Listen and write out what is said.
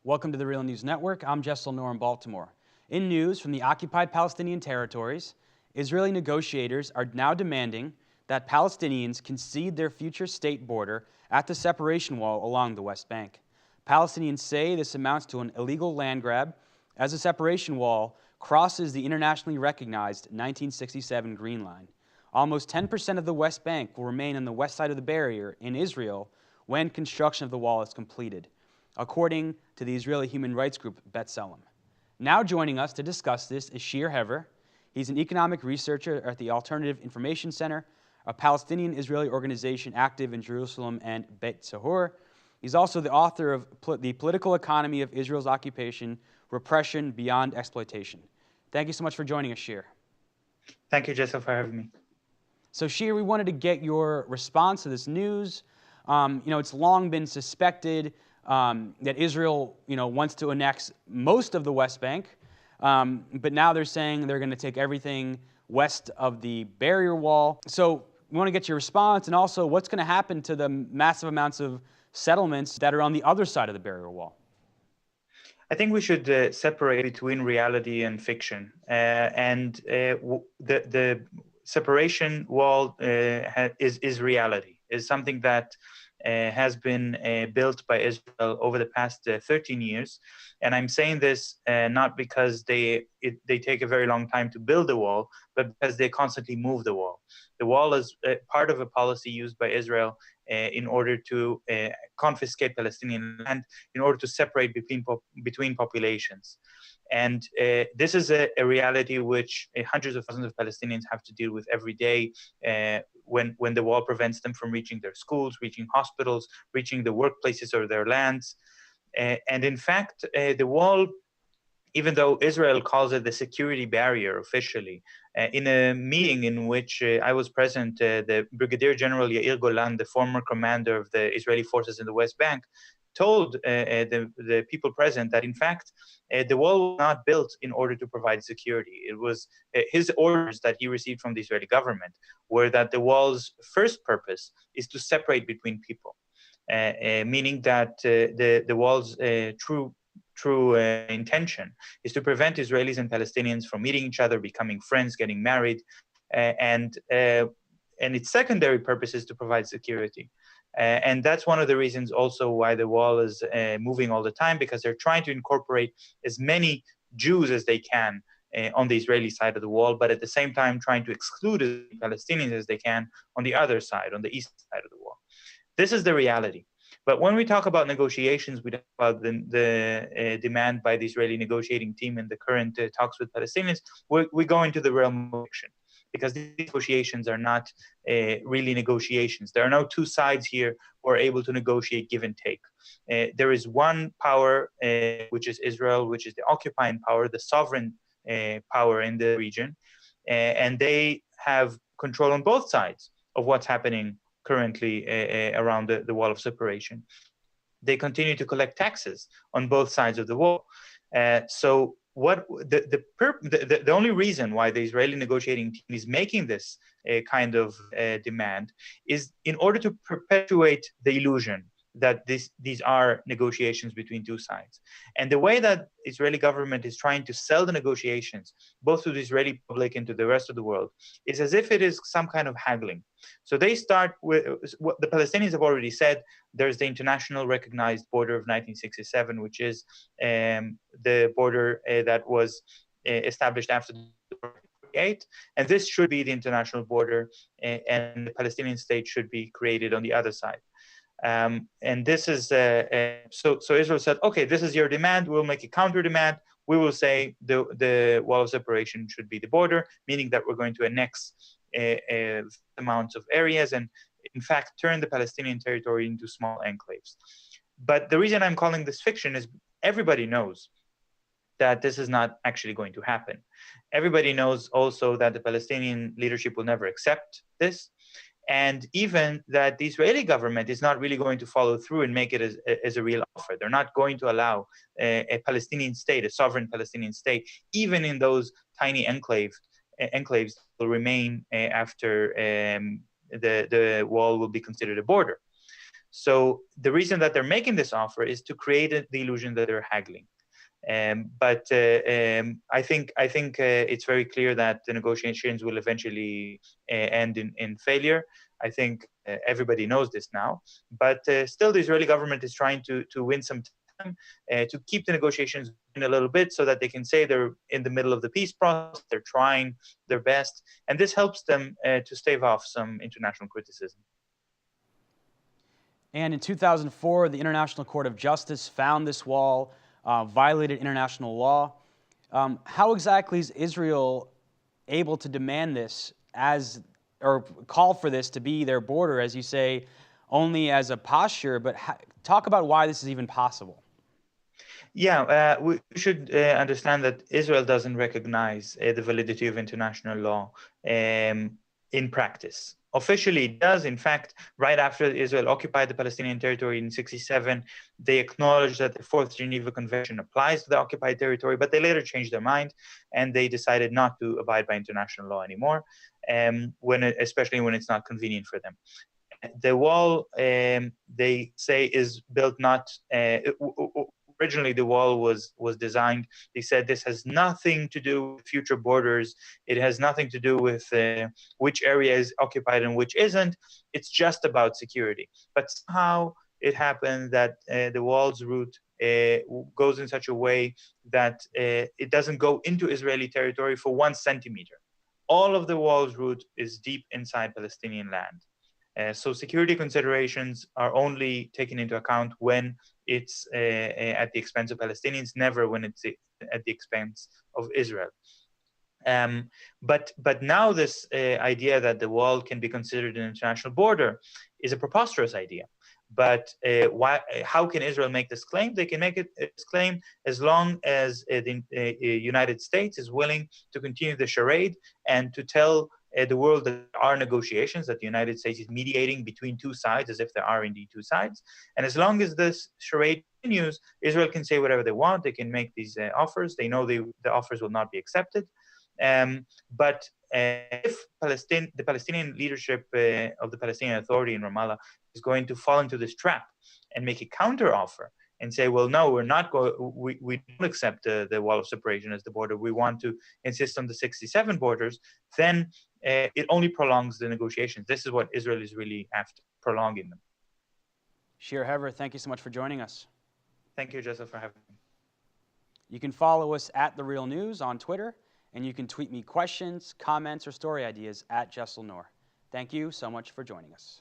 Welcome to the Real News Network. I'm Jessel Noor in Baltimore. In news from the occupied Palestinian territories, Israeli negotiators are now demanding that Palestinians concede their future state border at the separation wall along the West Bank. Palestinians say this amounts to an illegal land grab, as the separation wall crosses the internationally recognized 1967 Green Line. Almost 10% of the West Bank will remain on the west side of the barrier in Israel when construction of the wall is completed, according to the Israeli human rights group B'Tselem. Now joining us to discuss this is Shir Hever. He's an economic researcher at the Alternative Information Center, a Palestinian-Israeli organization active in Jerusalem and Beit Sahur. He's also the author of The Political Economy of Israel's Occupation, Repression Beyond Exploitation. Thank you so much for joining us, Shir. Thank you, Jessel, for having me. So, Shir, we wanted to get your response to this news. It's long been suspected that Israel, wants to annex most of the West Bank, but now they're saying they're going to take everything west of the barrier wall. So we want to get your response, and also what's going to happen to the massive amounts of settlements that are on the other side of the barrier wall? I think we should separate between reality and fiction. The separation wall is reality, is something that has been built by Israel over the past 13 years. And I'm saying this not because they take a very long time to build the wall, but because they constantly move the wall. The wall is part of a policy used by Israel in order to confiscate Palestinian land, in order to separate between populations. And this is a reality which hundreds of thousands of Palestinians have to deal with every day when the wall prevents them from reaching their schools, reaching hospitals, reaching the workplaces or their lands. And in fact, the wall, even though Israel calls it the security barrier officially, in a meeting in which I was present, the Brigadier General Yair Golan, the former commander of the Israeli forces in the West Bank, told the people present that, in fact, the wall was not built in order to provide security. It was his orders that he received from the Israeli government were that the wall's first purpose is to separate between people, meaning that the wall's true intention is to prevent Israelis and Palestinians from meeting each other, becoming friends, getting married, and its secondary purpose is to provide security. And that's one of the reasons also why the wall is moving all the time, because they're trying to incorporate as many Jews as they can on the Israeli side of the wall, but at the same time trying to exclude as many Palestinians as they can on the other side, on the east side of the wall. This is the reality. But when we talk about negotiations, we talk about the demand by the Israeli negotiating team in the current talks with Palestinians, we go into the realm of fiction, because these negotiations are not really negotiations. There are no two sides here who are able to negotiate give and take. There is one power, which is Israel, which is the occupying power, the sovereign power in the region, and they have control on both sides of what's happening currently around the wall of separation. They continue to collect taxes on both sides of the wall. So what the only reason why the Israeli negotiating team is making this kind of demand is in order to perpetuate the illusion that these are negotiations between two sides. And the way that Israeli government is trying to sell the negotiations, both to the Israeli public and to the rest of the world, is as if it is some kind of haggling. So they start with what the Palestinians have already said. There's the international recognized border of 1967, which is the border that was established after 1948, and this should be the international border, and the Palestinian state should be created on the other side. And this is so Israel said, okay, this is your demand. We'll make a counter demand. We will say the wall of separation should be the border, meaning that we're going to annex amounts of areas and, in fact, turn the Palestinian territory into small enclaves. But the reason I'm calling this fiction is everybody knows that this is not actually going to happen. Everybody knows also that the Palestinian leadership will never accept this, and even that the Israeli government is not really going to follow through and make it as a real offer. They're not going to allow a Palestinian state, a sovereign Palestinian state, even in those tiny enclaves will remain after the wall will be considered a border. So the reason that they're making this offer is to create the illusion that they're haggling. But I think it's very clear that the negotiations will eventually end in failure. I think everybody knows this now. But still, the Israeli government is trying to win some time to keep the negotiations in a little bit, so that they can say they're in the middle of the peace process. They're trying their best, and this helps them to stave off some international criticism. And in 2004, the International Court of Justice found this wall violated international law. How exactly is Israel able to demand this or call for this to be their border, as you say, only as a posture? But talk about why this is even possible. Yeah, we should understand that Israel doesn't recognize the validity of international law in practice. Officially, it does. In fact, right after Israel occupied the Palestinian territory in 1967, they acknowledged that the Fourth Geneva Convention applies to the occupied territory, but they later changed their mind and they decided not to abide by international law anymore, especially when it's not convenient for them. The wall, they say, is built not... Originally, the wall was designed. They said this has nothing to do with future borders. It has nothing to do with which area is occupied and which isn't. It's just about security. But somehow it happened that the wall's route goes in such a way that it doesn't go into Israeli territory for 1 centimeter. All of the wall's route is deep inside Palestinian land. So security considerations are only taken into account when it's at the expense of Palestinians, never when it's at the expense of Israel. But now this idea that the wall can be considered an international border is a preposterous idea. But how can Israel make this claim? They can make this claim as long as the United States is willing to continue the charade and to tell the world that there are negotiations, that the United States is mediating between two sides, as if there are indeed two sides. And as long as this charade continues, Israel can say whatever they want. They can make these offers. They know the offers will not be accepted. But if the Palestinian leadership of the Palestinian Authority in Ramallah is going to fall into this trap and make a counter offer and say, well, no, we're not going. We don't accept the wall of separation as the border. We want to insist on the 67 borders. Then it only prolongs the negotiations. This is what Israel is really after, prolonging them. Shir Hever, thank you so much for joining us. Thank you, Jessel, for having me. You can follow us at TheRealNews on Twitter, and you can tweet me questions, comments, or story ideas at JesselNor. Thank you so much for joining us.